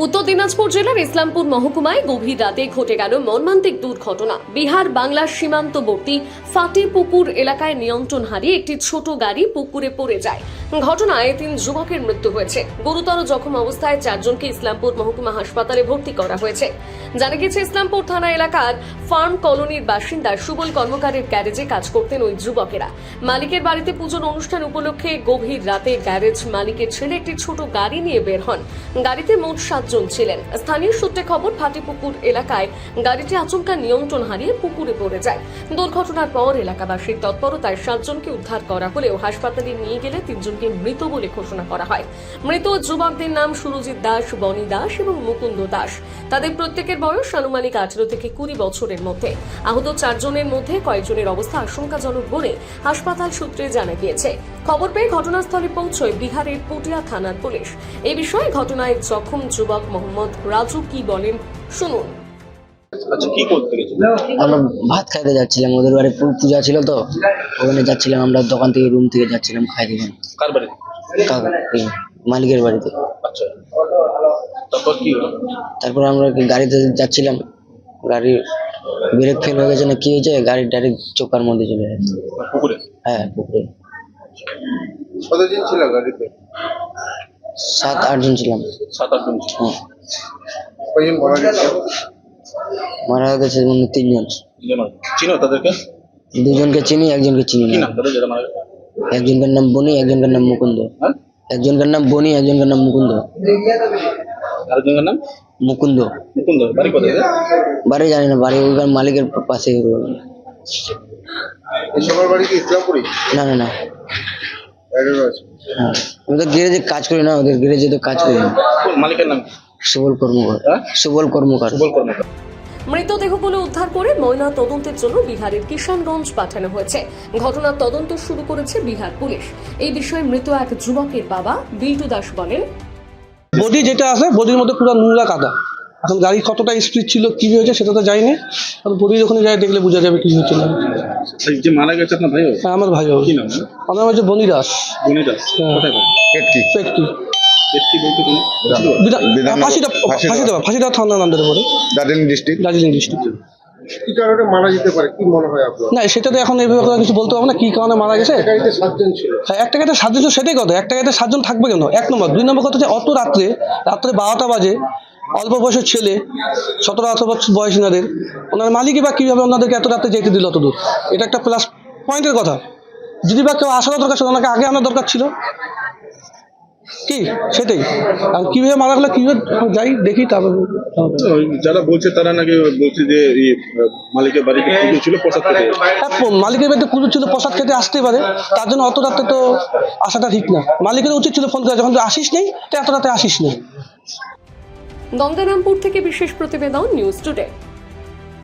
উত্তর দিনাজপুর জেলার ইসলামপুর মহকুমায় গভীর রাতে ঘটে গেল মর্মান্তিক দুর্ঘটনা। বিহার বাংলার সীমান্তবর্তী ফাটিপুকুর এলাকায় নিয়ন্ত্রণ হারিয়ে একটি ছোট গাড়ি পুকুরে পড়ে যায়। ঘটনায় 3 যুবকের মৃত্যু হয়েছে। গুরুতর জখম অবস্থায় 4 জনকে ইসলামপুর মহকুমা হাসপাতালে ভর্তি করা হয়েছে। জানা গেছে, ইসলামপুর থানা এলাকার ফার্ম কলোনির বাসিন্দা সুবল কর্মকারের গ্যারেজে কাজ করতেন ওই যুবকেরা। মালিকের বাড়িতে পুজোর অনুষ্ঠান উপলক্ষে গভীর রাতে গ্যারেজ মালিকের ছেলে একটি ছোট গাড়ি নিয়ে বের হন। গাড়িতে মোট 7 জন ছিলেন। স্থানীয় সূত্রে খবর, ফাটিপুকুর এলাকায় গাড়িটি আচমকা নিয়ন্ত্রণ হারিয়ে পুকুরে পড়ে যায়। দুর্ঘটনার পর এলাকাবাসীর তৎপরতায় 7 জনকে উদ্ধার করা হলেও হাসপাতালে নিয়ে গেলে 3 জনকে মৃত বলে ঘোষণা করা হয়। মৃত যুবকদের নাম সুরজিৎ দাস, বনি দাস এবং মুকুন্দ দাস। তাদের প্রত্যেকের বয়স আনুমানিক 18 থেকে 20 বছরের মধ্যে। আহত 4 জনের মধ্যে কয়েকজনের অবস্থা আশঙ্কাজনক বলে হাসপাতাল সূত্রে জানা গিয়েছে। খবর পেয়ে ঘটনাস্থলে পৌঁছয় বিহারের পটিয়া থানার পুলিশ। এই বিষয়ে ঘটনায় জখম যুবক মোহাম্মদ রাজু কি বলেন শুনুন। আচ্ছা, কি করতে গেছিলেন? আমরা ভাত খাইতে যাচ্ছিলাম, ওদের বাড়ি পূজা ছিল তো ওখানে যাচ্ছিলাম। আমরা দোকান থেকে রুম থেকে যাচ্ছিলাম খাইতে। কার বাড়ি? মালিকের বাড়িতে। আচ্ছা, তারপর কি হলো? তারপর আমরা গাড়িতে যাচ্ছিলাম, গাড়ি ব্রেক ফেল হয়ে গেছে না কি হয়েছে, গাড়ি ডাইরেক্ট চোকার মধ্যে চলে যাচ্ছে। পুকুরে? হ্যাঁ, পুকুরে। কতজন ছিল গাড়িতে? 7-8 জন ছিলাম। 7-8 জন ছিল। হ্যাঁ। কয়জন মারা গেছে? মারা গেছে 3 জন। চিনো তাদেরকে? 2 জনকে চিনি, 1 জনকে চিনি কি না। নাম তাদের যারা মারা গেছে? একজনকার নাম বনি, একজনকার নাম মুকুন্দ। হ্যাঁ? একজনকার নাম বনি, একজনকার নাম মুকুন্দ। আরেকজনের নাম? মুকুন্দ। মুকুন্দ। বাড়ি কোথায়? বাড়ি জানি না, বাড়ি ওইখানে মালিকের পাশে। এই সবার বাড়ি কি ইসলামপুরি? না না না, হ্যাঁ, আমি তো গ্যারেজে কাজ করি না, ওদের গ্যারেজে তো কাজ করি না। মালিকের নাম? সুবল কর্মকার। হ্যাঁ? সুবল কর্মকার। সুবল কর্মকার। মৃতদেহগুলো উদ্ধার করে ময়না তদন্তের জন্য বিহারের কিষানগঞ্জ পাঠানো হয়েছে। ঘটনার তদন্ত শুরু করেছে বিহার পুলিশ। এই বিষয়ে মৃত এক যুবকের বাবা বিল্টু দাস বলেন, বডি যেটা আছে, বডির মধ্যে পুরো নোংরা কাদা। এখন গাড়ি কতটা স্পিড ছিল, কি হয়েছে সেটা তো যায়নি। বডি যখন যায় দেখলে বোঝা যাবে কি হয়েছিল। যে মারা গেছে আপনার ভাই? হ্যাঁ, আমার ভাই হবে। কি নাম? আমার নাম হচ্ছে বনি দাস। বনি দাস। কোথায় বাড়ি? পেটকি। পেটকি বলতে কোন? ফাঁসিদা থানা নান্দের পরে, দার্জিলিং ডিস্ট্রিক্ট। কি কারণে মারা যেতে পারে, কি মনে হয় আপনার? না, সেটা তো এখন এইভাবে কিছু বলতে পারবো না কি কারণে মারা গেছে। গাড়িতে 7 জন ছিল। হ্যাঁ, একটা গাড়িতে 7 জন, সেটাই কথা। একটা গাড়িতে 7 জন থাকবে কেন? 1 নম্বর। 2 নম্বর কথা হচ্ছে অত রাত্রে 12টা বাজে, অল্প বয়সের ছেলে, 17-18 বছর বয়স এনাদের। ওনার মালিকই বা কীভাবে ওনাদেরকে এত রাত্রে যেতে দিল অত দূর? এটা একটা প্লাস পয়েন্টের কথা। যদি বা কেউ আসারও দরকার ছিল, ওনাকে আগে আনার দরকার ছিল কি, সেটাই। আর কীভাবে মারা গেলো, কীভাবে যাই দেখি। তারপর যারা বলছে তারা নাকি বলছে যে মালিকের বাড়িতে পুজো ছিল, প্রসাদ খেতে। মালিকের বাড়িতে পুজো ছিল, প্রসাদ খেতে আসতেই পারে। তার জন্য অত রাতে তো আসাটা ঠিক না। মালিকের উচিত ছিল ফোন করে, যখন আসিস নেই তো এত রাতে আসিস না। গঙ্গারামপুর থেকে বিশেষ প্রতিবেদন, নিউজ টুডে।